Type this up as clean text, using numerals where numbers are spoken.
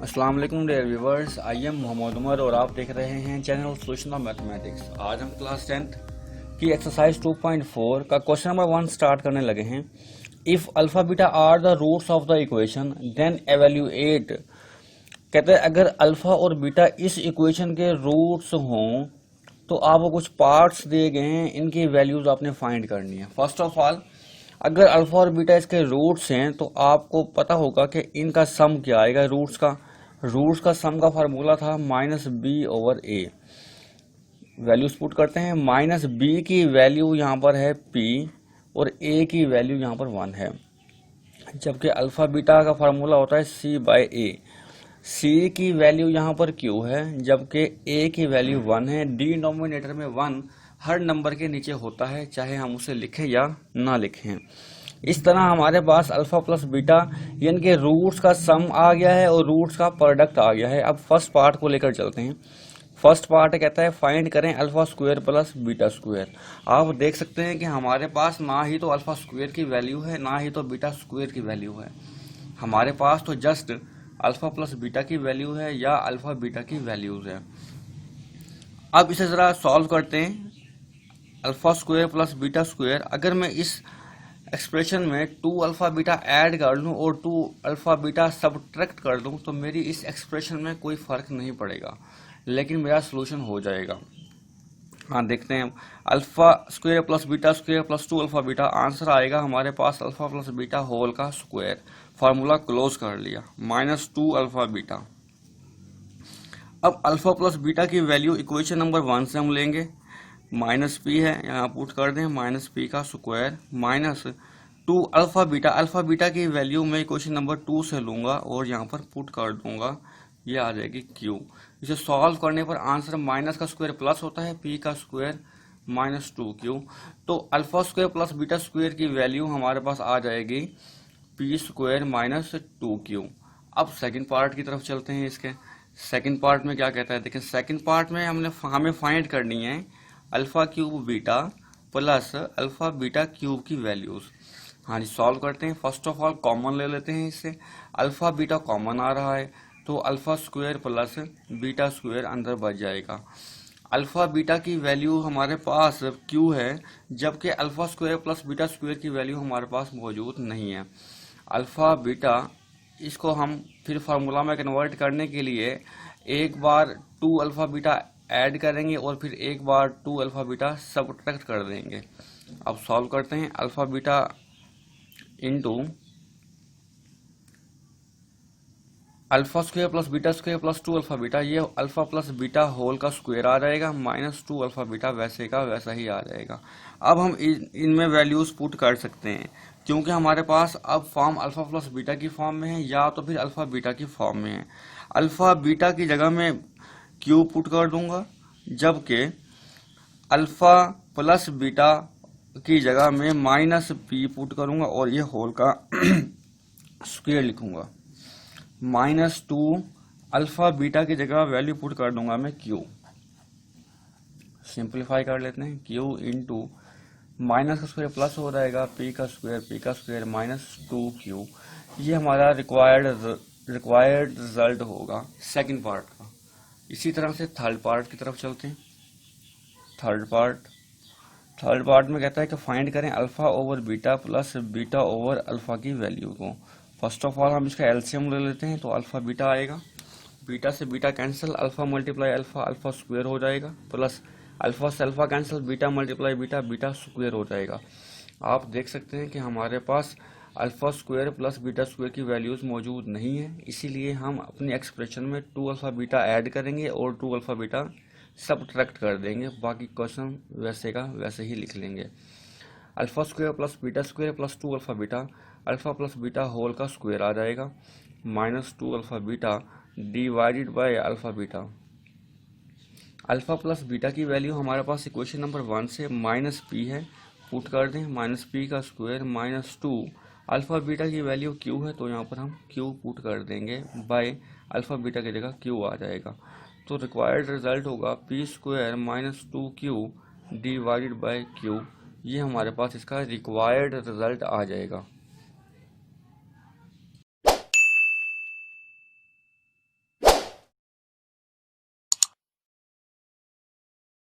अस्सलाम वालेकुम dear viewers, I am Mohammad Umar और आप देख रहे हैं चैनल सोल्यूशन ऑफ मैथमेटिक्स। आज हम क्लास 10th की एक्सरसाइज 2.4 का क्वेश्चन नंबर 1 स्टार्ट करने लगे हैं। If alpha beta are the roots of the equation then evaluate. कहते हैं अगर अल्फा और बीटा इस इक्वेशन के रूट्स हों तो आपको कुछ पार्ट्स दिए गए हैं, इनकी वैल्यूज आपने फाइंड करनी है। फर्स्ट ऑफ ऑल, अगर अल्फा और बीटा इसके रूट्स हैं तो आपको पता होगा कि इनका सम क्या आएगा। रूट्स का सम का फार्मूला था -b/a। वैल्यूज पुट करते हैं। -b की वैल्यू यहाँ पर है p और a की वैल्यू यहाँ पर 1 है, जबकि अल्फा बीटा का फार्मूला होता है c/a। c की वैल्यू यहाँ पर q है, जबकि a की वैल्यू 1 है। डिनोमिनेटर में 1 हर नंबर के नीचे होता है, चाहे हम उसे लिखें या ना लिखें। इस तरह हमारे पास अल्फा प्लस बीटा यानी कि रूट्स का सम आ गया है और रूट्स का प्रोडक्ट आ गया है। अब फर्स्ट पार्ट को लेकर चलते हैं। फर्स्ट पार्ट कहता है फाइंड करें alpha square plus beta square. आप देख सकते हैं कि हमारे पास ना ही तो अल्फा स्क्वायर की वैल्यू है, ना ही तो बीटा स्क्वायर की वैल्यू है। हमारे पास तो जस्ट अल्फा प्लस बीटा की वैल्यू है या अल्फा बीटा की वैल्यूज है। अब इसे जरा सॉल्व करते हैं। Alpha square plus beta square, अगर मैं इस एक्सप्रेशन में 2 अल्फा बीटा ऐड कर लूँ और 2 अल्फा बीटा सब्ट्रैक्ट कर दूँ तो मेरी इस एक्सप्रेशन में कोई फर्क नहीं पड़ेगा, लेकिन मेरा सोल्यूशन हो जाएगा। हाँ, देखते हैं। Alpha square plus beta square plus 2 alpha beta, answer आएगा हमारे पास अल्फा प्लस बीटा होल का स्क्वायर। फार्मूला क्लोज कर लिया, -2 अल्फा बीटा। अब अल्फा प्लस बीटा की वैल्यू इक्वेशन नंबर 1 से हम लेंगे। -p है, यहाँ पुट कर दें -p का square -2 alpha beta. Alpha beta की वैल्यू मैं इक्वेशन नंबर 2 से लूंगा और यहाँ पर पुट कर दूंगा, ये आ जाएगी q। इसे सॉल्व करने पर आंसर माइनस का स्क्वायर प्लस होता है, p का स्क्वायर -2q। तो alpha square plus beta square की वैल्यू हमारे पास आ जाएगी p स्क्वायर -2q। अब सेकंड पार्ट की तरफ चलते हैं। इसके सेकंड पार्ट में क्या कहता है, देखिए सेकंड पार्ट में हमें फाइंड करनी है alpha cube beta plus alpha beta cube की वैल्यूज। हाँ जी, सॉल्व करते हैं। फर्स्ट ऑफ ऑल कॉमन ले लेते हैं। इससे अल्फा बीटा कॉमन आ रहा है तो alpha square plus beta square अंदर बच जाएगा। अल्फा बीटा की वैल्यू हमारे पास क्यू है, जबकि alpha square plus beta square की वैल्यू हमारे पास मौजूद नहीं है। अल्फा बीटा, इसको हम फिर फार्मूला में कन्वर्ट करने के लिए एक बार 2 अल्फा बीटा ऐड करेंगे और फिर एक बार 2 अल्फा बीटा सब्ट्रैक्ट कर देंगे। अब सॉल्व करते हैं। Alpha beta into alpha square plus beta square plus 2 alpha beta, ये अल्फा प्लस बीटा होल का स्क्वायर आ जाएगा, -2 अल्फा बीटा वैसे का वैसा ही आ जाएगा। अब हम इनमें वैल्यूज पुट कर सकते हैं, क्योंकि हमारे पास अब फॉर्म अल्फा प्लस बीटा की फॉर्म में है या तो फिर अल्फा बीटा की फॉर्म में है। अल्फा बीटा की जगह में क्यू पुट कर दूंगा, जबकि अल्फा प्लस बीटा की जगह में -p पुट करूंगा और ये होल का स्क्वायर लिखूंगा। -2 अल्फा बीटा की जगह वैल्यू पुट कर दूंगा मैं q। सिंप्लीफाई कर लेते हैं। q इंटू माइनस का स्क्वायर प्लस हो जाएगा, p का स्क्वायर -2q। ये हमारा रिक्वायर्ड रिजल्ट होगा सेकंड पार्ट का। इसी तरह से थर्ड पार्ट की तरफ चलते हैं। थर्ड पार्ट में कहता है कि फाइंड करें alpha over beta plus beta over alpha की वैल्यू को। फर्स्ट ऑफ ऑल हम इसका एलसीएम ले लेते हैं, तो अल्फा बीटा आएगा, बीटा से beta cancel, alpha multiply alpha, alpha square हो जाएगा, प्लस अल्फा से alpha cancel, beta multiply beta, beta square हो जाएगा। आप देख सकते हैं कि हमारे पास alpha square plus beta square की वैल्यूज मौजूद नहीं है, इसीलिए हम अपनी एक्सप्रेशन में 2 अल्फा बीटा ऐड करेंगे और 2 अल्फा बीटा सब्ट्रैक्ट कर देंगे। बाकी क्वेश्चन वैसे का वैसे ही लिख लेंगे। Alpha square plus beta square plus 2 alpha beta, alpha plus beta whole का स्क्वायर आ जाएगा, -2 alpha beta divided by alpha beta. Alpha plus beta की वैल्यू हमारे पास इक्वेशन नंबर 1 से -p है, पुट कर दें, -p का स्क्वायर -2 अल्फा बीटा की वैल्यू q है, तो यहाँ पर हम q पुट कर देंगे, बाय अल्फा बीटा की जगह q आ जाएगा। तो रिक्वायर्ड रिजल्ट होगा p square -2q divided by q। ये हमारे पास इसका रिक्वायर्ड रिजल्ट आ जाएगा।